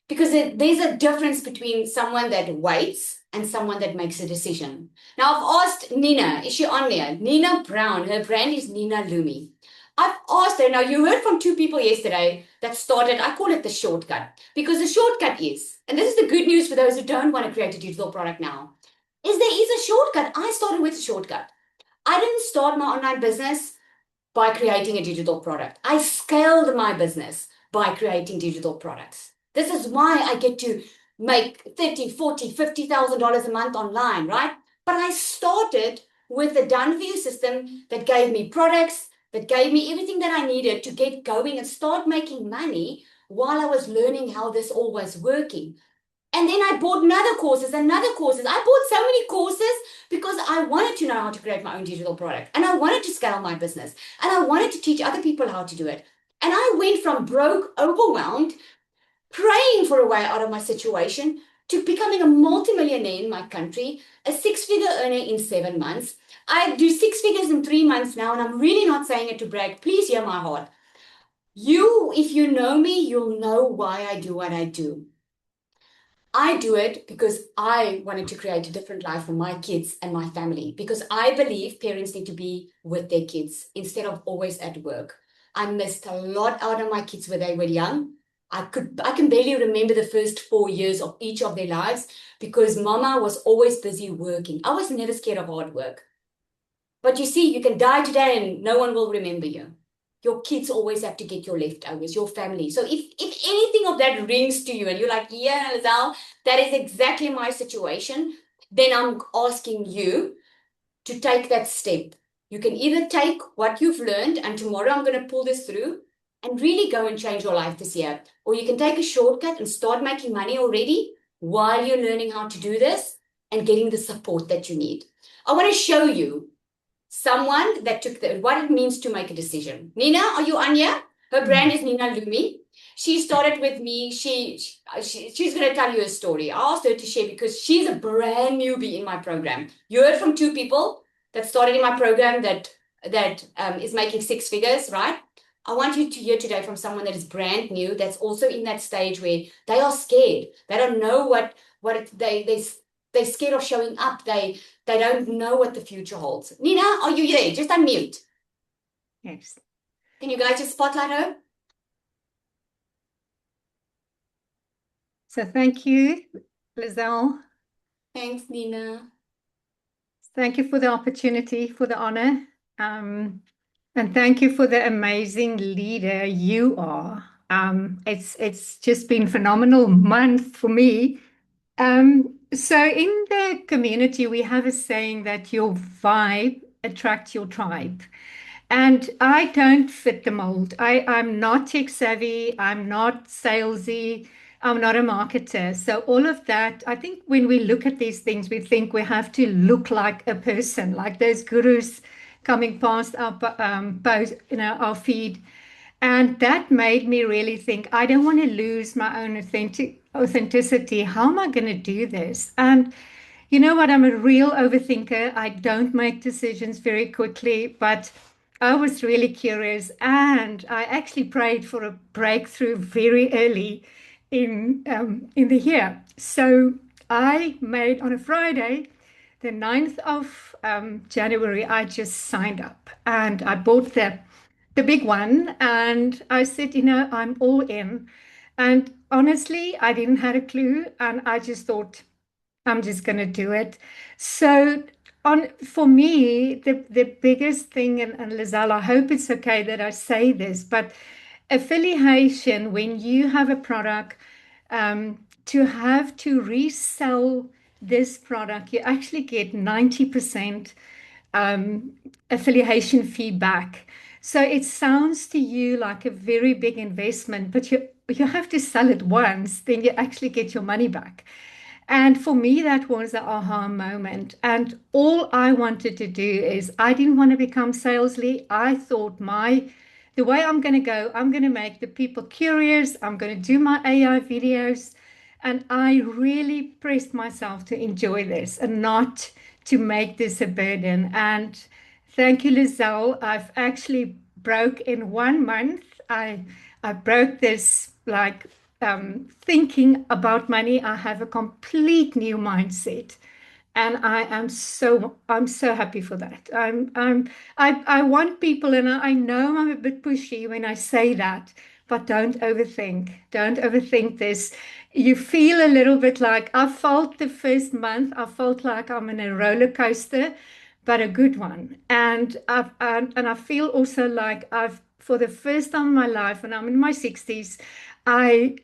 Because there's a difference between someone that waits and someone that makes a decision. Now, I've asked Nina, is she on there? Nina Brown, her brand is Nina Lumi. I've asked her, now you heard from two people yesterday that started, I call it the shortcut, because the shortcut is, and this is the good news for those who don't want to create a digital product now, is there is a shortcut. I started with a shortcut. I didn't start my online business by creating a digital product. I scaled my business by creating digital products. This is why I get to make $30,000, $40,000, $50,000 a month online, right? But I started with a done for you system that gave me products, that gave me everything that I needed to get going and start making money while I was learning how this all was working. And then I bought another courses. I bought so many courses because I wanted to know how to create my own digital product. And I wanted to scale my business. And I wanted to teach other people how to do it. And I went from broke, overwhelmed, praying for a way out of my situation to becoming a multimillionaire in my country, a six-figure earner in 7 months. I do 6 figures in 3 months now, and I'm really not saying it to brag. Please hear my heart. If you know me, you'll know why I do what I do. I do it because I wanted to create a different life for my kids and my family, because I believe parents need to be with their kids instead of always at work. I missed a lot out of my kids when they were young. I can barely remember the first 4 years of each of their lives because mama was always busy working. I was never scared of hard work. But you see, you can die today and no one will remember you. Your kids always have to get your leftovers, your family. So if anything of that rings to you and you're like, yeah, Lizelle, that is exactly my situation, then I'm asking you to take that step. You can either take what you've learned and tomorrow I'm going to pull this through and really go and change your life this year. Or you can take a shortcut and start making money already while you're learning how to do this and getting the support that you need. I want to show you someone that took what it means to make a decision. Nina, are you on here? Her brand is Nina Lumi. She started with me. She's going to tell you a story. I asked her to share because she's a brand newbie in my program. You heard from two people that started in my program that is making 6 figures, right? I want you to hear today from someone that is brand new, that's also in that stage where they are scared. They don't know they're scared of showing up. They don't know what the future holds. Nina, are you there? Just unmute. Yes. Can you guys just spotlight her? So thank you, Lizelle. Thanks, Nina. Thank you for the opportunity, for the honor. And thank you for the amazing leader you are. It's just been a phenomenal month for me. So in the community, we have a saying that your vibe attracts your tribe. And I don't fit the mold. I'm not tech savvy. I'm not salesy. I'm not a marketer. So all of that, I think when we look at these things, we think we have to look like a person, like those gurus coming past our post, our feed. And that made me really think, I don't want to lose my own authenticity. How am I going to do this? And You know what? I'm a real overthinker. I don't make decisions very quickly, but I was really curious and I actually prayed for a breakthrough very early in the year. So I made on a Friday, the 9th of January, I just signed up and I bought the big one and I said, I'm all in. And honestly, I didn't have a clue and I just thought, I'm just going to do it. So for me, the biggest thing, and Lizelle, I hope it's okay that I say this, but affiliation, when you have a product, to have to resell this product, you actually get 90% affiliation feedback. So it sounds to you like a very big investment, but you have to sell it once, then you actually get your money back. And for me, that was the aha moment. And all I wanted to do is I didn't want to become salesy. I thought the way I'm going to go, I'm going to make the people curious. I'm going to do my AI videos. And I really pressed myself to enjoy this and not to make this a burden. And thank you, Lizelle. I've actually broke in 1 month. I broke this like thinking about money. I have a complete new mindset, and I'm so happy for that. I want people, and I know I'm a bit pushy when I say that, but don't overthink. Don't overthink this. You feel a little bit like I felt the first month. I felt like I'm in a roller coaster, but a good one. And I feel also like for the first time in my life, and I'm in my 60s, I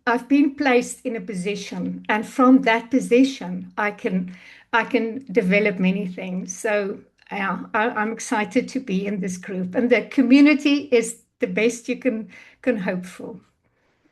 I've been placed in a position, and from that position, I can develop many things. So yeah, I'm excited to be in this group, and the community is the best you can hope for.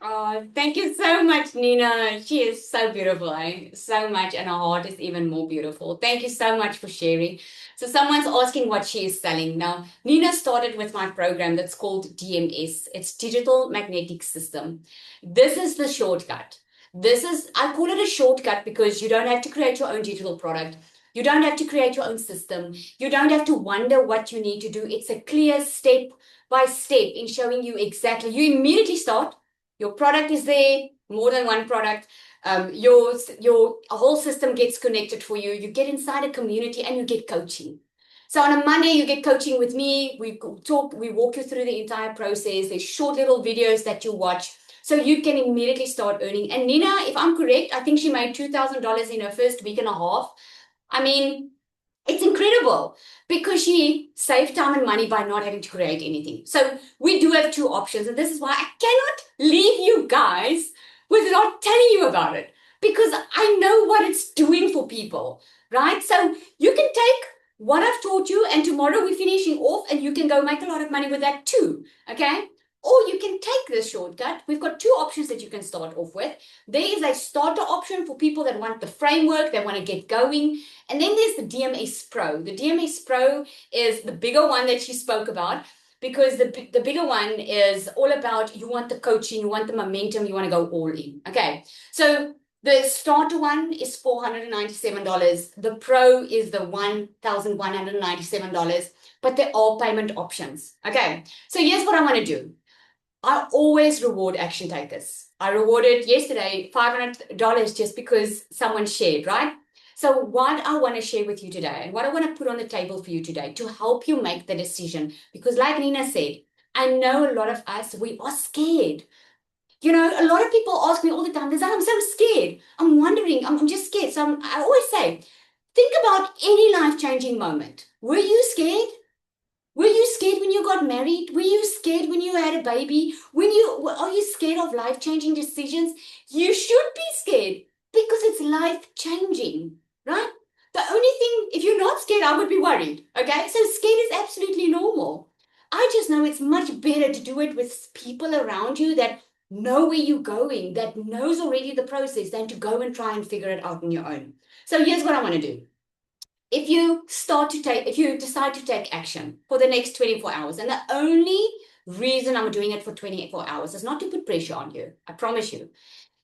Oh, thank you so much, Nina. She is so beautiful, eh? So much, and her heart is even more beautiful. Thank you so much for sharing. So, someone's asking what she is selling. Now, Nina started with my program that's called DMS. It's Digital Magnetic System. This is the shortcut. I call it a shortcut because you don't have to create your own digital product. You don't have to create your own system. You don't have to wonder what you need to do. It's a clear step by step in showing you exactly. You immediately start. Your product is there, more than one product. Your whole system gets connected for you. You get inside a community and you get coaching. So on a Monday, you get coaching with me. We walk you through the entire process. There's short little videos that you watch. So you can immediately start earning. And Nina, if I'm correct, I think she made $2,000 in her first week and a half. I mean, it's incredible because she saved time and money by not having to create anything. So we do have two options. And this is why I cannot leave you guys without telling you about it, because I know what it's doing for people, right? So you can take what I've taught you and tomorrow we're finishing off and you can go make a lot of money with that too, okay? Or you can take this shortcut. We've got two options that you can start off with. There is a starter option for people that want the framework, they want to get going. And then there's the DMS Pro. The DMS Pro is the bigger one that she spoke about, because the bigger one is all about you want the coaching, you want the momentum, you want to go all in. Okay, so the starter one is $497. The Pro is the $1,197, but there are payment options. Okay, so here's what I want to do. I always reward action takers. I rewarded yesterday $500 just because someone shared, right? So what I want to share with you today and what I want to put on the table for you today to help you make the decision, because like Nina said, I know a lot of us, we are scared. You know, a lot of people ask me all the time, I'm so scared. I'm wondering, I'm just scared. So I always say, think about any life-changing moment. Were you scared? Were you scared when you got married? Were you scared when you had a baby? Are you scared of life-changing decisions? You should be scared because it's life-changing, right? The only thing, if you're not scared, I would be worried, okay? So scared is absolutely normal. I just know it's much better to do it with people around you that know where you're going, that knows already the process, than to go and try and figure it out on your own. So here's what I want to do. If you decide to take action for the next 24 hours, and the only reason I'm doing it for 24 hours is not to put pressure on you, I promise you.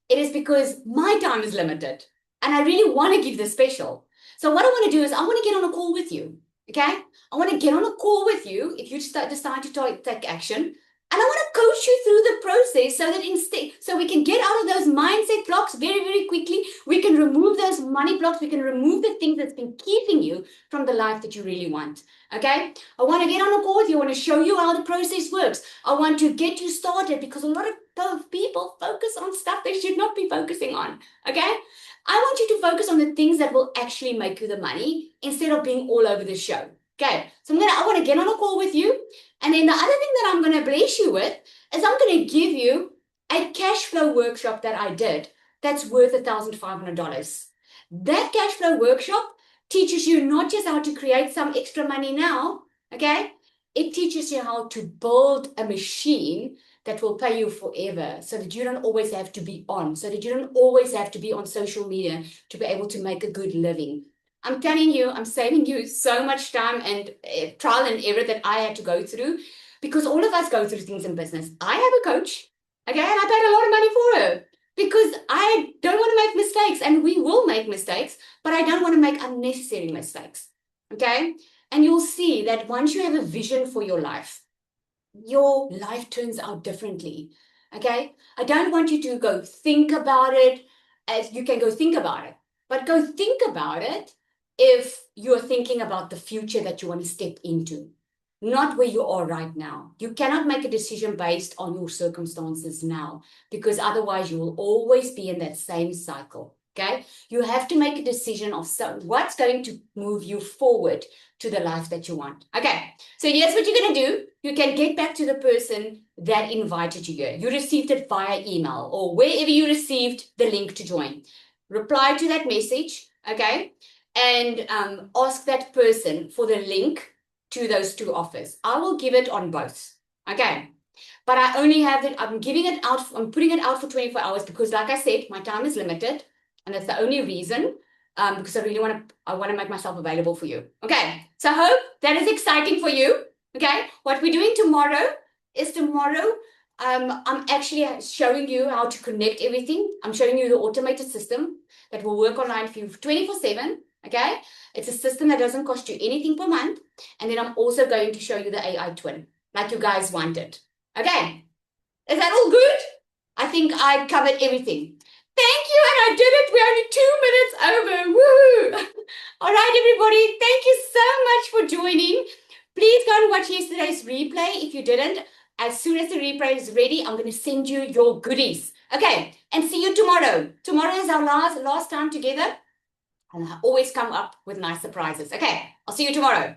It is because my time is limited. and I really want to give the special. So what I want to do is I want to get on a call with you. Okay? I want to get on a call with you if you decide to take action. And I want to coach you through the process so that so we can get out of those mindset blocks very, very quickly. We can remove those money blocks. We can remove the things that's been keeping you from the life that you really want. Okay? I want to get on a call with you. I want to show you how the process works. I want to get you started because a lot of people focus on stuff they should not be focusing on. Okay? I want you to focus on the things that will actually make you the money instead of being all over the show. Okay, so I want to get on a call with you. And then the other thing that I'm going to bless you with is I'm going to give you a cash flow workshop that I did that's worth $1,500. That cash flow workshop teaches you not just how to create some extra money now, okay? It teaches you how to build a machine that will pay you forever so that you don't always have to be on, so that you don't always have to be on social media to be able to make a good living. I'm telling you, I'm saving you so much time and trial and error that I had to go through because all of us go through things in business. I have a coach, okay, and I paid a lot of money for her because I don't want to make mistakes, and we will make mistakes, but I don't want to make unnecessary mistakes, okay? And you'll see that once you have a vision for your life turns out differently, okay? I don't want you to go think about it as you can go think about it, but go think about it if you're thinking about the future that you want to step into, not where you are right now. You cannot make a decision based on your circumstances now because otherwise you will always be in that same cycle, okay? You have to make a decision of what's going to move you forward to the life that you want. Okay, so here's what you're going to do. You can get back to the person that invited you here. You received it via email or wherever you received the link to join. Reply to that message, okay? And ask that person for the link to those two offers. I will give it on both, okay? But I only have it, I'm putting it out for 24 hours because like I said, my time is limited and that's the only reason because I really want to make myself available for you. Okay, so I hope that is exciting for you, okay? What we're doing tomorrow is I'm actually showing you how to connect everything. I'm showing you the automated system that will work online for you 24/7. Okay, it's a system that doesn't cost you anything per month. And then I'm also going to show you the AI twin, like you guys wanted. Okay, is that all good? I think I covered everything. Thank you, and I did it. We're only 2 minutes over. Woo! All right, everybody, thank you so much for joining. Please go and watch yesterday's replay if you didn't. As soon as the replay is ready, I'm going to send you your goodies. Okay, and see you tomorrow. Tomorrow is our last time together. And I always come up with nice surprises. Okay, I'll see you tomorrow.